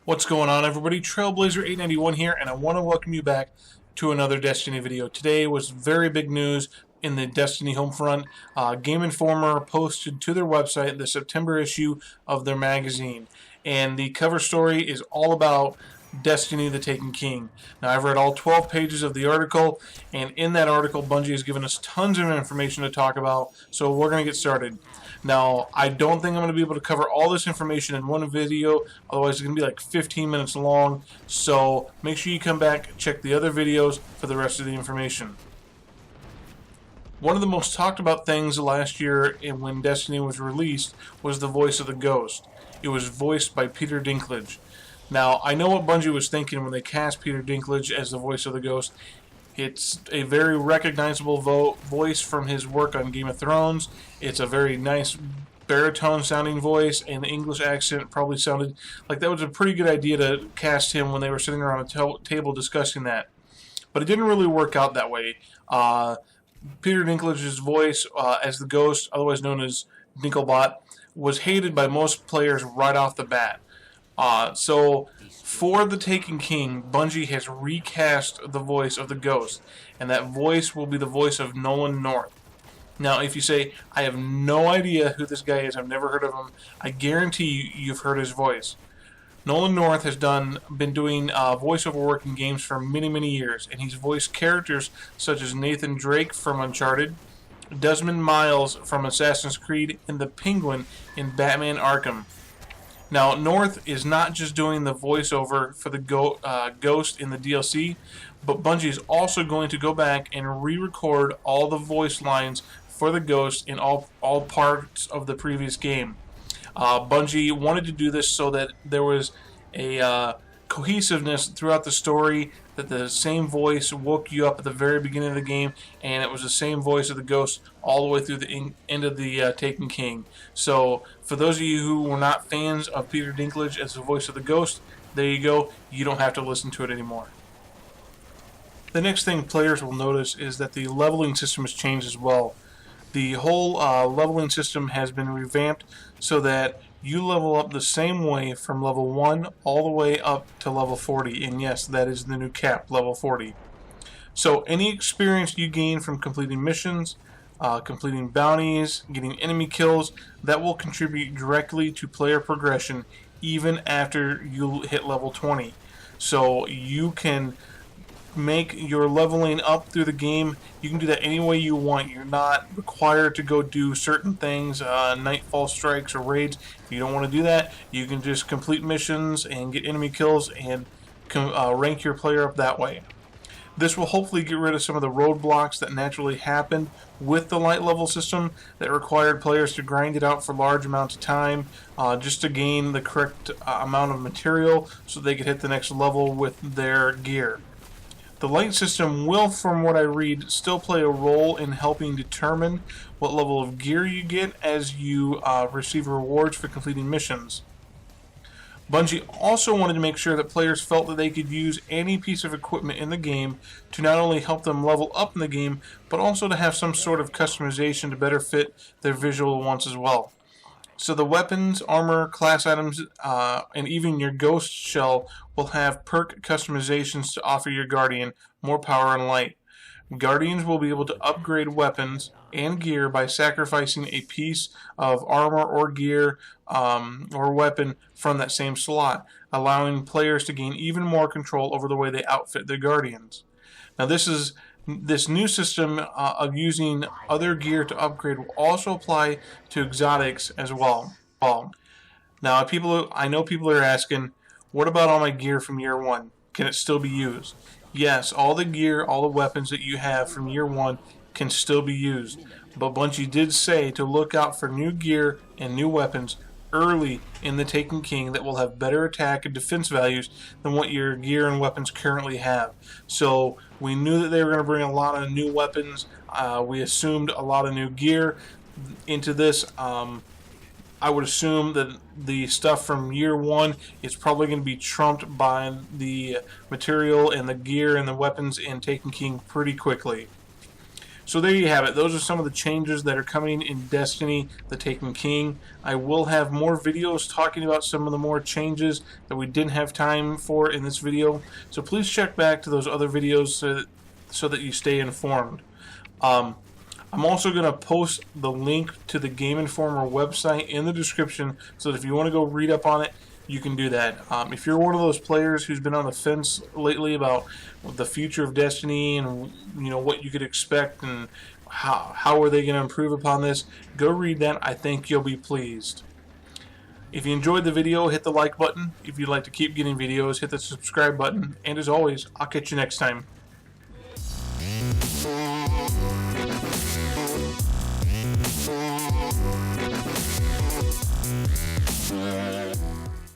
What's going on, everybody? Trailblazer891 here, and I want to welcome you back to another Destiny video. Today was very big news in the Destiny home front. Game Informer posted to their website the September issue of their magazine, and the cover story is all about Destiny the Taken King. Now, I've read all 12 pages of the article, and in that article, Bungie has given us tons of information to talk about, so we're going to get started. Now, I don't think I'm going to be able to cover all this information in one video, otherwise it's going to be like 15 minutes long, so make sure you come back, check the other videos for the rest of the information. One of the most talked about things last year when Destiny was released was the voice of the Ghost. It was voiced by Peter Dinklage. Now, I know what Bungie was thinking when they cast Peter Dinklage as the voice of the Ghost. It's a very recognizable voice from his work on Game of Thrones. It's a very nice baritone-sounding voice, and the English accent probably sounded like that was a pretty good idea to cast him when they were sitting around a table discussing that. But it didn't really work out that way. Peter Dinklage's voice as the Ghost, otherwise known as Dinkelbot, was hated by most players right off the bat. So, for The Taken King, Bungie has recast the voice of the Ghost, and that voice will be the voice of Nolan North. Now, if you say, I have no idea who this guy is, I've never heard of him, I guarantee you've heard his voice. Nolan North has been doing voiceover work in games for many, many years, and he's voiced characters such as Nathan Drake from Uncharted, Desmond Miles from Assassin's Creed, and the Penguin in Batman Arkham. Now, North is not just doing the voiceover for the Ghost in the DLC, but Bungie is also going to go back and re-record all the voice lines for the Ghost in all parts of the previous game. Bungie wanted to do this so that there was a cohesiveness throughout the story, that the same voice woke you up at the very beginning of the game, and it was the same voice of the Ghost all the way through the end of the Taken King. So, for those of you who were not fans of Peter Dinklage as the voice of the Ghost, there you go, you don't have to listen to it anymore. The next thing players will notice is that the leveling system has changed as well. The whole leveling system has been revamped so that you level up the same way from level 1 all the way up to level 40. And yes, that is the new cap, level 40. So any experience you gain from completing missions, completing bounties, getting enemy kills, that will contribute directly to player progression even after you hit level 20. So you can make your leveling up through the game. You can do that any way you want. You're not required to go do certain things, nightfall strikes or raids. If you don't want to do that, you can just complete missions and get enemy kills and rank your player up that way. This will hopefully get rid of some of the roadblocks that naturally happened with the light level system that required players to grind it out for large amounts of time just to gain the correct amount of material so they could hit the next level with their gear. The light system will, from what I read, still play a role in helping determine what level of gear you get as you receive rewards for completing missions. Bungie also wanted to make sure that players felt that they could use any piece of equipment in the game to not only help them level up in the game, but also to have some sort of customization to better fit their visual wants as well. So the weapons, armor, class items, and even your ghost shell will have perk customizations to offer your Guardian more power and light. Guardians will be able to upgrade weapons and gear by sacrificing a piece of armor or gear or weapon from that same slot, allowing players to gain even more control over the way they outfit their Guardians. Now this new system of using other gear to upgrade will also apply to exotics as well. Now, I know people are asking, what about all my gear from year 1? Can it still be used? Yes, all the gear, all the weapons that you have from year 1 can still be used. But Bungie did say to look out for new gear and new weapons early in the Taken King that will have better attack and defense values than what your gear and weapons currently have. So we knew that they were going to bring a lot of new weapons. We assumed a lot of new gear into this. I would assume that the stuff from year 1 is probably going to be trumped by the material and the gear and the weapons in Taken King pretty quickly. So there you have it. Those are some of the changes that are coming in Destiny: The Taken King. I will have more videos talking about some of the more changes that we didn't have time for in this video. So please check back to those other videos so that you stay informed. I'm also going to post the link to the Game Informer website in the description, so that if you want to go read up on it, you can do that. If you're one of those players who's been on the fence lately about the future of Destiny and what you could expect and how are they going to improve upon this, go read that. I think you'll be pleased. If you enjoyed the video, hit the like button. If you'd like to keep getting videos, hit the subscribe button. And as always, I'll catch you next time.